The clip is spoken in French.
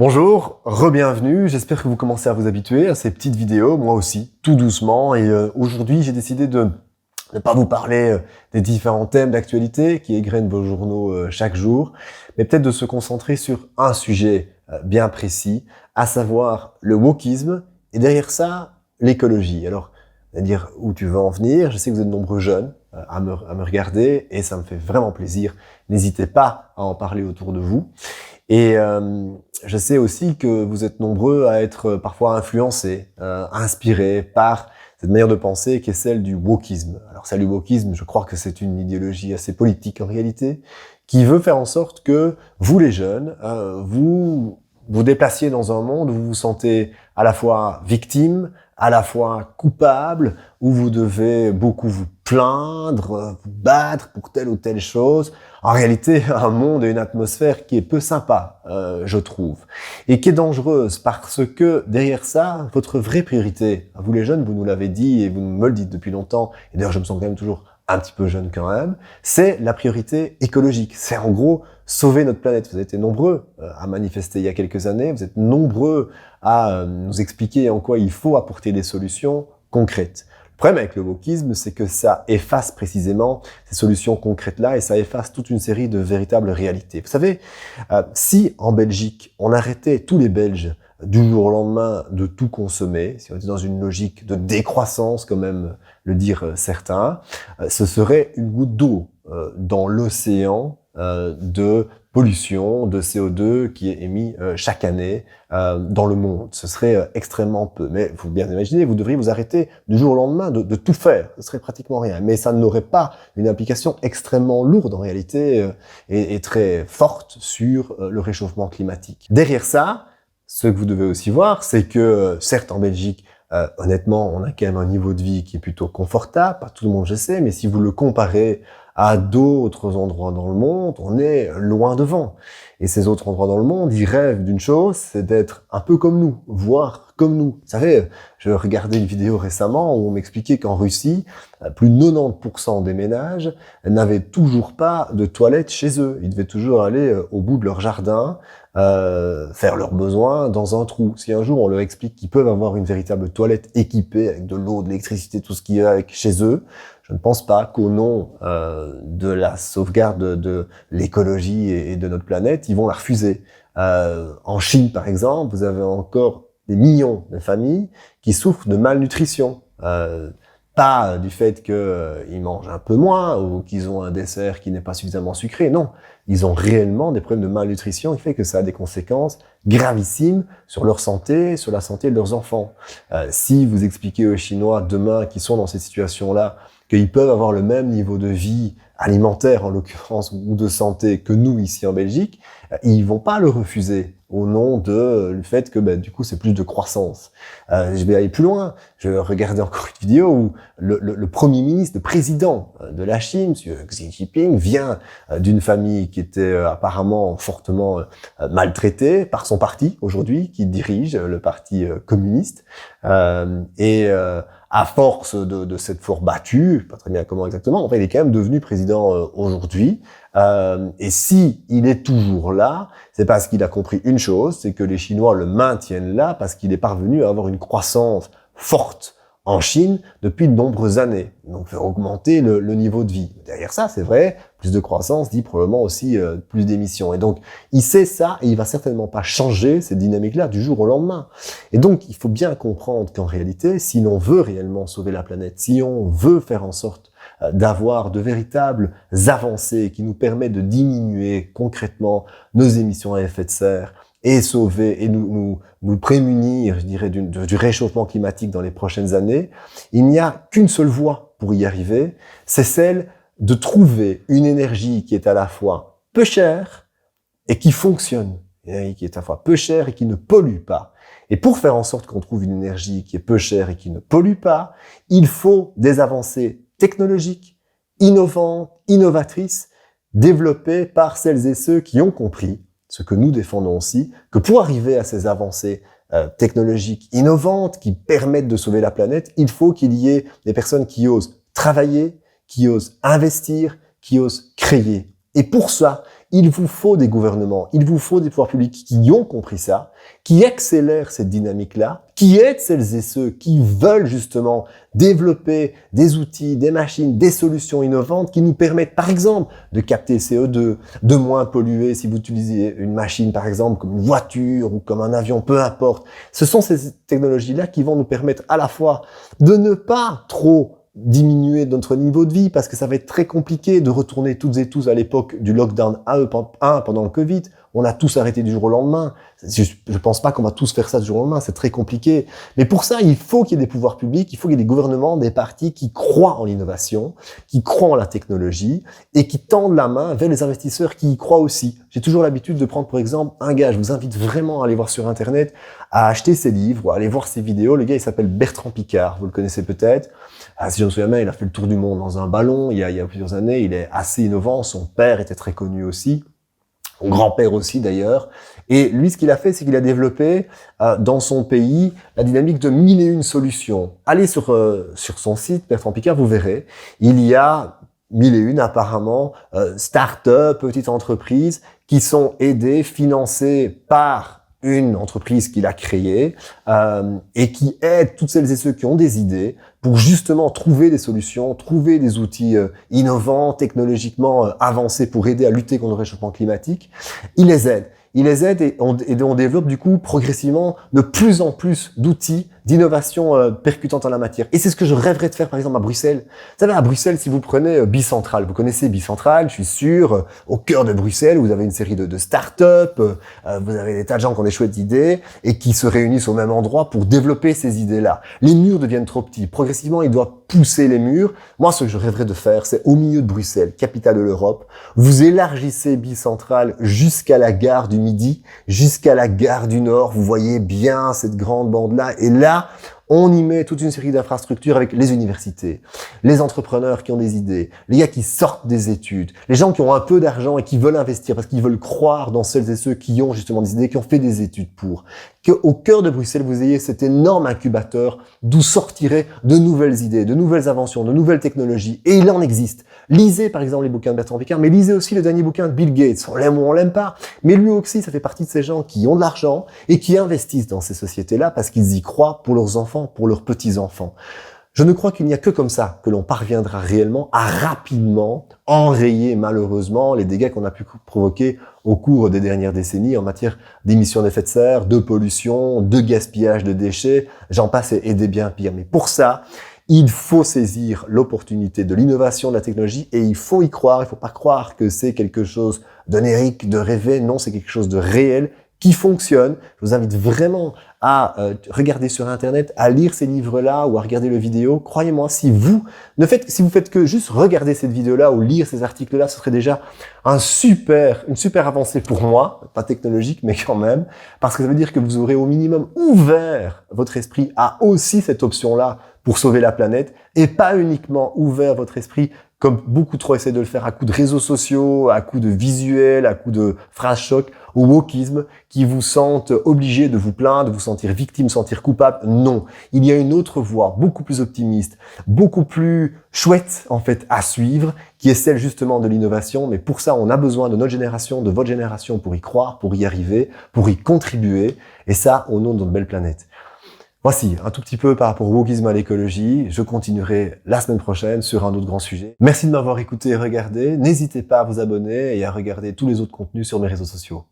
Bonjour, re-bienvenue, j'espère que vous commencez à vous habituer à ces petites vidéos, moi aussi, tout doucement, et aujourd'hui j'ai décidé de ne pas vous parler des différents thèmes d'actualité qui égrènent vos journaux chaque jour, mais peut-être de se concentrer sur un sujet bien précis, à savoir le wokisme, et derrière ça, l'écologie. Alors, à dire où tu veux en venir, je sais que vous êtes nombreux jeunes à me regarder, et ça me fait vraiment plaisir, n'hésitez pas à en parler autour de vous. Et je sais aussi que vous êtes nombreux à être parfois influencés, inspirés par cette manière de penser qui est celle du wokisme. Alors ça, le wokisme, je crois que c'est une idéologie assez politique en réalité, qui veut faire en sorte que vous les jeunes, vous vous déplaciez dans un monde où vous vous sentez à la fois victime, à la fois coupable, où vous devez beaucoup vous plaindre, vous battre pour telle ou telle chose. En réalité, un monde et une atmosphère qui est peu sympa, je trouve, et qui est dangereuse parce que derrière ça, votre vraie priorité, vous les jeunes, vous nous l'avez dit et vous me le dites depuis longtemps, et d'ailleurs je me sens quand même toujours un petit peu jeune quand même, c'est la priorité écologique. C'est en gros sauver notre planète. Vous avez été nombreux à manifester il y a quelques années, vous êtes nombreux à nous expliquer en quoi il faut apporter des solutions concrètes. Le problème avec le wokisme, c'est que ça efface précisément ces solutions concrètes-là et ça efface toute une série de véritables réalités. Vous savez, si en Belgique, on arrêtait tous les Belges du jour au lendemain de tout consommer, si on était dans une logique de décroissance, comme même le dire certains, ce serait une goutte d'eau dans l'océan de pollution, de CO2 qui est émis chaque année dans le monde. Ce serait extrêmement peu. Mais vous bien imaginer, vous devriez vous arrêter du jour au lendemain de tout faire. Ce serait pratiquement rien. Mais ça n'aurait pas une implication extrêmement lourde en réalité et très forte sur le réchauffement climatique. Derrière ça, ce que vous devez aussi voir, c'est que certes en Belgique, honnêtement, on a quand même un niveau de vie qui est plutôt confortable, pas tout le monde je sais, mais si vous le comparez à d'autres endroits dans le monde, on est loin devant. Et ces autres endroits dans le monde, ils rêvent d'une chose, c'est d'être un peu comme nous, voire comme nous. Vous savez, je regardais une vidéo récemment où on m'expliquait qu'en Russie, plus de 90% des ménages n'avaient toujours pas de toilettes chez eux. Ils devaient toujours aller au bout de leur jardin, faire leurs besoins dans un trou. Si un jour on leur explique qu'ils peuvent avoir une véritable toilette équipée avec de l'eau, de l'électricité, tout ce qu'il y a avec chez eux, je ne pense pas qu'au nom de la sauvegarde de l'écologie et de notre planète, ils vont la refuser. En Chine, par exemple, vous avez encore des millions de familles qui souffrent de malnutrition. Pas du fait qu'ils mangent un peu moins ou qu'ils ont un dessert qui n'est pas suffisamment sucré, non. Ils ont réellement des problèmes de malnutrition qui fait que ça a des conséquences gravissimes sur leur santé, sur la santé de leurs enfants. Si vous expliquez aux Chinois demain qui sont dans cette situation-là qu'ils peuvent avoir le même niveau de vie alimentaire en l'occurrence ou de santé que nous ici en Belgique, ils vont pas le refuser au nom de le fait que du coup c'est plus de croissance. Je vais aller plus loin. Je regardais encore une vidéo où le premier ministre, le président de la Chine, M. Xi Jinping, vient d'une famille qui était apparemment fortement maltraitée par son parti aujourd'hui, qui dirige le parti communiste. À force de cette fois battue, pas très bien comment exactement, en fait, il est quand même devenu président aujourd'hui. Et si il est toujours là, c'est parce qu'il a compris une chose, c'est que les Chinois le maintiennent là parce qu'il est parvenu à avoir une croissance forte en Chine depuis de nombreuses années. Donc, faire augmenter le niveau de vie. Derrière ça, c'est vrai, plus de croissance dit probablement aussi plus d'émissions. Et donc, il sait ça et il va certainement pas changer cette dynamique-là du jour au lendemain. Et donc, il faut bien comprendre qu'en réalité, si l'on veut réellement sauver la planète, si on veut faire en sorte d'avoir de véritables avancées qui nous permettent de diminuer concrètement nos émissions à effet de serre et sauver et nous prémunir, je dirais, du réchauffement climatique dans les prochaines années, il n'y a qu'une seule voie pour y arriver, c'est celle de trouver une énergie qui est à la fois peu chère et qui fonctionne, une énergie qui est à la fois peu chère et qui ne pollue pas. Et pour faire en sorte qu'on trouve une énergie qui est peu chère et qui ne pollue pas, il faut des avancées technologiques, innovantes, innovatrices, développées par celles et ceux qui ont compris, ce que nous défendons aussi, que pour arriver à ces avancées technologiques innovantes qui permettent de sauver la planète, il faut qu'il y ait des personnes qui osent travailler, qui osent investir, qui osent créer. Et pour ça, Il vous faut des gouvernements, il vous faut des pouvoirs publics qui ont compris ça, qui accélèrent cette dynamique-là, qui aident celles et ceux qui veulent justement développer des outils, des machines, des solutions innovantes qui nous permettent, par exemple, de capter le CO2, de moins polluer si vous utilisez une machine, par exemple, comme une voiture ou comme un avion, peu importe. Ce sont ces technologies-là qui vont nous permettre à la fois de ne pas trop diminuer notre niveau de vie parce que ça va être très compliqué de retourner toutes et tous à l'époque du lockdown 1 pendant le Covid. On a tous arrêté du jour au lendemain. Je pense pas qu'on va tous faire ça du jour au lendemain, c'est très compliqué. Mais pour ça, il faut qu'il y ait des pouvoirs publics, il faut qu'il y ait des gouvernements, des partis qui croient en l'innovation, qui croient en la technologie et qui tendent la main vers les investisseurs qui y croient aussi. J'ai toujours l'habitude de prendre pour exemple un gars, je vous invite vraiment à aller voir sur Internet, à acheter ses livres ou à aller voir ses vidéos. Le gars, il s'appelle Bertrand Piccard, vous le connaissez peut-être. Si je me souviens bien, il a fait le tour du monde dans un ballon il y a plusieurs années. Il est assez innovant. Son père était très connu aussi. Son grand-père aussi d'ailleurs. Et lui, ce qu'il a fait, c'est qu'il a développé dans son pays la dynamique de 1001 solutions. Allez sur son site, Bertrand Piccard, vous verrez. Il y a 1001 apparemment start-up, petites entreprises qui sont aidées, financées par une entreprise qu'il a créée et qui aide toutes celles et ceux qui ont des idées pour justement trouver des solutions, trouver des outils innovants, technologiquement avancés pour aider à lutter contre le réchauffement climatique. Il les aide. Il les aide et on développe du coup progressivement de plus en plus d'outils d'innovation percutantes en la matière. Et c'est ce que je rêverais de faire par exemple à Bruxelles. Vous savez, à Bruxelles, si vous prenez Bicentral, vous connaissez Bicentral, je suis sûr, au cœur de Bruxelles, vous avez une série de start-up, vous avez des tas de gens qui ont des chouettes idées et qui se réunissent au même endroit pour développer ces idées-là. Les murs deviennent trop petits. Progressivement, ils doivent pousser les murs. Moi, ce que je rêverais de faire, c'est au milieu de Bruxelles, capitale de l'Europe, vous élargissez Bicentral jusqu'à la gare du Midi, jusqu'à la gare du Nord. Vous voyez bien cette grande bande-là. Et là, on y met toute une série d'infrastructures avec les universités, les entrepreneurs qui ont des idées, les gars qui sortent des études, les gens qui ont un peu d'argent et qui veulent investir parce qu'ils veulent croire dans celles et ceux qui ont justement des idées, qui ont fait des études pour. Qu'au cœur de Bruxelles, vous ayez cet énorme incubateur d'où sortiraient de nouvelles idées, de nouvelles inventions, de nouvelles technologies. Et il en existe. Lisez par exemple les bouquins de Bertrand Piccard, mais lisez aussi le dernier bouquin de Bill Gates. On l'aime ou on l'aime pas. Mais lui aussi, ça fait partie de ces gens qui ont de l'argent et qui investissent dans ces sociétés-là parce qu'ils y croient pour leurs enfants, pour leurs petits-enfants. Je ne crois qu'il n'y a que comme ça que l'on parviendra réellement à rapidement enrayer malheureusement les dégâts qu'on a pu provoquer au cours des dernières décennies en matière d'émissions d'effets de serre, de pollution, de gaspillage de déchets, j'en passe et des bien pires. Mais pour ça, il faut saisir l'opportunité de l'innovation, de la technologie et il faut y croire. Il ne faut pas croire que c'est quelque chose d'onérique, de rêvé. Non, c'est quelque chose de réel qui fonctionne. Je vous invite vraiment à regarder sur Internet, à lire ces livres-là ou à regarder les vidéos. Croyez-moi, si vous faites que juste regarder cette vidéo-là ou lire ces articles-là, ce serait déjà une super avancée pour moi, pas technologique, mais quand même, parce que ça veut dire que vous aurez au minimum ouvert votre esprit à aussi cette option-là pour sauver la planète et pas uniquement ouvert votre esprit comme beaucoup trop essaient de le faire à coups de réseaux sociaux, à coups de visuels, à coups de phrases choc, au wokisme, qui vous sentent obligés de vous plaindre, de vous sentir victime, sentir coupable. Non. Il y a une autre voie, beaucoup plus optimiste, beaucoup plus chouette, en fait, à suivre, qui est celle justement de l'innovation. Mais pour ça, on a besoin de notre génération, de votre génération pour y croire, pour y arriver, pour y contribuer. Et ça, au nom de notre belle planète. Voici un tout petit peu par rapport au wokisme à l'écologie. Je continuerai la semaine prochaine sur un autre grand sujet. Merci de m'avoir écouté et regardé. N'hésitez pas à vous abonner et à regarder tous les autres contenus sur mes réseaux sociaux.